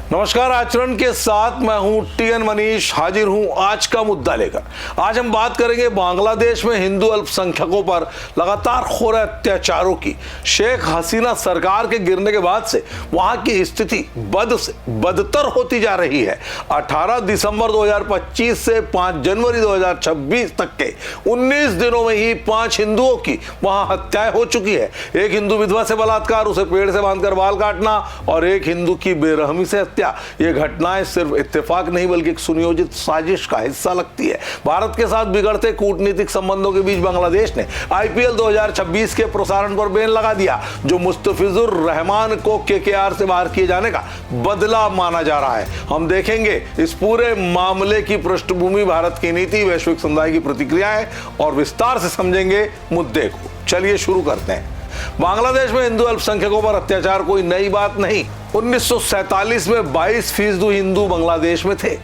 नमस्कार। आचरण के साथ मैं हूं टीएन मनीष, हाजिर हूं आज का मुद्दा लेकर। आज हम बात करेंगे बांग्लादेश में हिंदू अल्पसंख्यकों पर लगातार हो रहे अत्याचारों की। शेख हसीना सरकार के गिरने के बाद से वहां की स्थिति बद से बदतर होती जा रही है। 18 दिसंबर 2025 से 5 जनवरी 2026 तक के 19 दिनों में ही 5 हिंदुओं की वहां हत्याएं हो चुकी है। एक हिंदू विधवा से बलात्कार, उसे पेड़ से बांधकर बाल काटना और एक हिंदू की बेरहमी से हत्या। ये घटनाएं सिर्फ इत्तेफाक नहीं बल्कि एक सुनियोजित साजिश का हिस्सा लगती है। भारत के साथ बिगड़ते कूटनीतिक संबंधों के बीच बांग्लादेश ने आईपीएल 2026 के प्रसारण पर बैन लगा दिया, जो मुस्तफिजुर रहमान को केकेआर से बाहर किए जाने का बदला माना जा रहा है। हम देखेंगे इस पूरे मामले की पृष्ठभूमि, भारत की नीति, वैश्विक समुदाय की प्रतिक्रियाएं और विस्तार से समझेंगे मुद्दे को। चलिए शुरू करते हैं। बांग्लादेश में हिंदू अल्पसंख्यकों पर अत्याचार कोई नई बात नहीं। 1947 में 22% हिंदू बांग्लादेश में थे,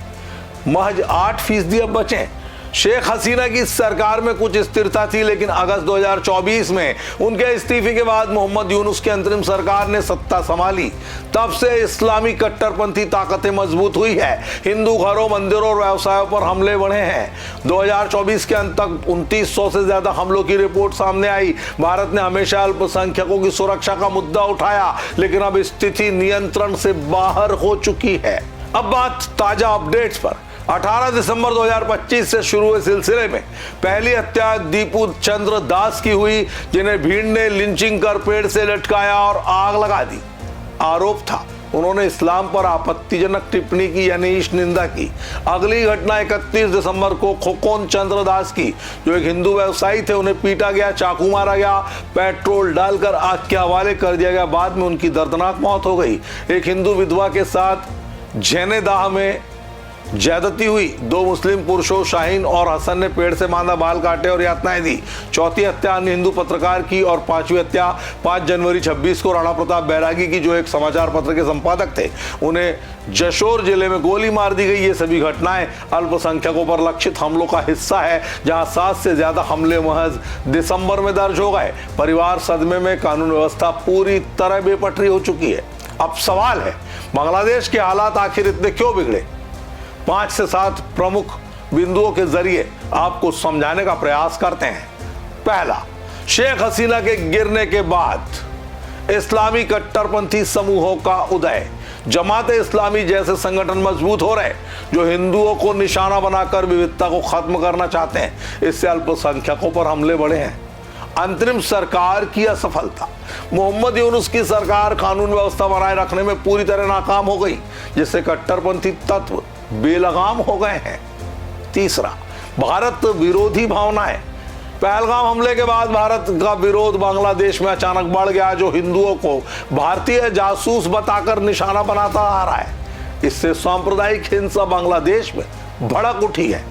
महज 8% अब बचे। शेख हसीना की सरकार में कुछ स्थिरता थी, लेकिन अगस्त 2024 में उनके इस्तीफे के बाद मोहम्मद यूनुस की अंतरिम सरकार ने सत्ता संभाली। तब से इस्लामी कट्टरपंथी ताकतें मजबूत हुई है। हिंदू घरों, मंदिरों और व्यवसायों पर हमले बढ़े हैं। 2024 के अंत तक 2900 से ज्यादा हमलों की रिपोर्ट सामने आई। भारत ने हमेशा अल्पसंख्यकों की सुरक्षा का मुद्दा उठाया, लेकिन अब स्थिति नियंत्रण से बाहर हो चुकी है। अब बात ताजा अपडेट्स पर। 18 दिसंबर 2025 से शुरू हुए सिलसिले में पहली हत्या दीपू चंद्र दास की हुई, जिन्हें भीड़ ने लिंचिंग कर पेड़ से लटकाया और आग लगा दी। आरोप था उन्होंने इस्लाम पर आपत्तिजनक टिप्पणी की यानी ईश निंदा की। अगली घटना 31 दिसंबर को खोकोन चंद्र दास की, जो एक हिंदू व्यवसायी थे। उन्हें पीटा गया, चाकू मारा गया, पेट्रोल डालकर आग के हवाले कर दिया गया। बाद में उनकी दर्दनाक मौत हो गई। एक हिंदू विधवा के साथ झेनेदाह में ज्यादती हुई। 2 मुस्लिम पुरुषों शाहीन और हसन ने पेड़ से बांधा, बाल काटे और यातनाएं दी। चौथी हत्या अन्य हिंदू पत्रकार की और 5वीं हत्या 5 जनवरी 26 को राणा प्रताप बैरागी की, जो एक समाचार पत्र के संपादक थे। उन्हें जशोर जिले में गोली मार दी गई। ये सभी घटनाएं अल्पसंख्यकों पर लक्षित हमलों का हिस्सा है, जहां 7 से ज्यादा हमले महज दिसंबर में दर्ज हो गए। परिवार सदमे में, कानून व्यवस्था पूरी तरह बेपटरी हो चुकी है। अब सवाल है, बांग्लादेश के हालात आखिर इतने क्यों बिगड़े? 5 से 7 प्रमुख बिंदुओं के जरिए आपको समझाने का प्रयास करते हैं। पहला, शेख हसीना के गिरने के बाद इस्लामी कट्टरपंथी समूहों का उदय। जमाते इस्लामी जैसे संगठन मजबूत हो रहे, जो हिंदुओं को निशाना बनाकर विविधता को खत्म करना चाहते हैं। इससे अल्पसंख्यकों पर हमले बढ़े हैं। अंतरिम सरकार की असफलता। मोहम्मद यूनुस की सरकार कानून व्यवस्था बनाए रखने में पूरी तरह नाकाम हो गई, जिससे कट्टरपंथी तत्व बेलगाम हो गए हैं। तीसरा, भारत विरोधी भावनाएं। पहलगाम हमले के बाद भारत का विरोध बांग्लादेश में अचानक बढ़ गया, जो हिंदुओं को भारतीय जासूस बताकर निशाना बनाता आ रहा है। इससे सांप्रदायिक हिंसा बांग्लादेश में भड़क उठी है।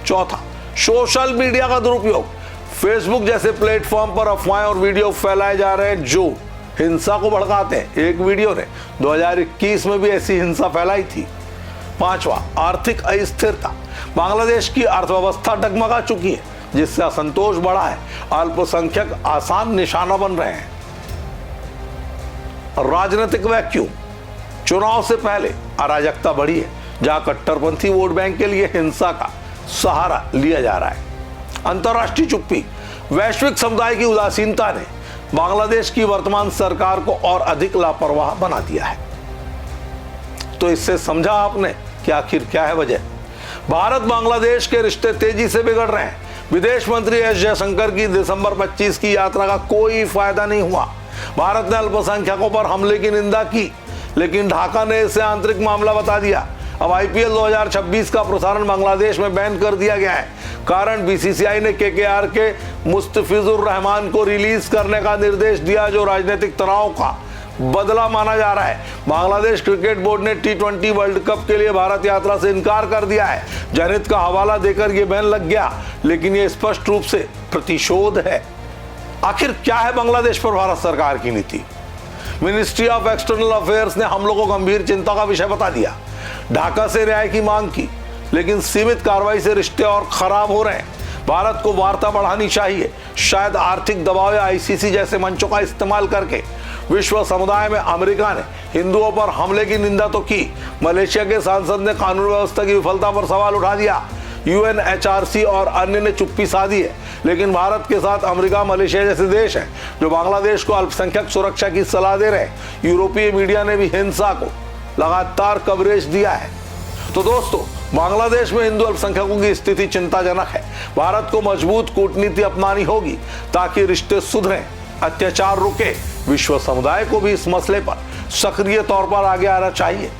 चौथा, सोशल मीडिया का दुरुपयोग। फेसबुक जैसे प्लेटफॉर्म पर अफवाहें और वीडियो फैलाए जा रहे हैं जो हिंसा को भड़काते हैं। एक वीडियो ने 2021 में भी ऐसी हिंसा फैलाई थी। पांचवा, आर्थिक अस्थिरता। बांग्लादेश की अर्थव्यवस्था डगमगा चुकी है, जिससे असंतोष बढ़ा है। अल्पसंख्यक आसान निशाना बन रहे हैं। राजनीतिक वैक्यूम। चुनाव से पहले अराजकता बढ़ी है, जहां कट्टरपंथी वोट बैंक के लिए हिंसा का सहारा लिया जा रहा है। अंतर्राष्ट्रीय चुप्पी। वैश्विक समुदाय की उदासीनता ने बांग्लादेश की वर्तमान सरकार को और अधिक लापरवाह बना दिया है। तो इससे समझा आपने कि आखिर क्या है वजह? भारत बांग्लादेश के रिश्ते तेजी से बिगड़ रहे हैं। विदेश मंत्री एस जयशंकर की दिसंबर 25 की यात्रा का कोई फायदा नहीं हुआ। भारत ने अल्पसंख्यकों पर हमले की निंदा की, लेकिन ढाका ने इसे आंतरिक मामला बता दिया। अब आईपीएल 2026 का प्रसारण बांग्लादेश में बैन कर दिया गया है। कारण, बीसीसीआई ने केकेआर के मुस्तफिजुर रहमान को रिलीज करने का निर्देश दिया, जो राजनीतिक तनाव का बदला माना जा रहा है। बांग्लादेश क्रिकेट बोर्ड ने T20 वर्ल्ड कप के लिए भारत यात्रा से इनकार कर दिया है। जनहित का हवाला देकर यह बैन लग गया, लेकिन यह स्पष्ट रूप से प्रतिशोध है। आखिर क्या है बांग्लादेश पर भारत सरकार की नीति? मिनिस्ट्री ऑफ एक्सटर्नल अफेयर्स ने हमलों को गंभीर चिंता का विषय बता दिया। ढाका से न्याय की मांग की, लेकिन सीमित कार्रवाई से रिश्ते और खराब हो रहे हैं। भारत को वार्ता बढ़ानी चाहिए। शायद आर्थिक दबाव या आईसीसी जैसे मंचों का इस्तेमाल करके विश्व समुदाय में अमेरिका ने हिंदुओं पर हमले की निंदा तो की, मलेशिया के सांसद ने कानून व्यवस्था की विफलता पर सवाल उठा दिया, यूएनएचआरसी और अन्य ने चुप्पी साधी है, लेकिन भारत के साथ अमेरिका, मलेशिया जैसे देश हैं जो बांग्लादेश को अल्पसंख्यक सुरक्षा की सलाह दे रहे हैं। यूरोपीय मीडिया ने भी हिंसा को लगातार कवरेज दिया है। तो दोस्तों, बांग्लादेश में हिंदू अल्पसंख्यकों की स्थिति चिंताजनक है। भारत को मजबूत कूटनीति अपनानी होगी ताकि रिश्ते सुधरें, अत्याचार रुके। विश्व समुदाय को भी इस मसले पर सक्रिय तौर पर आगे आना चाहिए।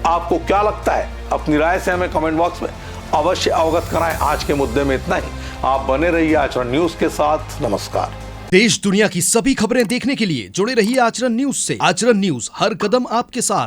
आपको क्या लगता है? अपनी राय से हमें कमेंट बॉक्स में अवश्य अवगत कराएं। आज के मुद्दे में इतना ही। आप बने रहिए आचरण न्यूज के साथ। नमस्कार। देश दुनिया की सभी खबरें देखने के लिए जुड़े रहिए आचरण न्यूज से। आचरण न्यूज, हर कदम आपके साथ।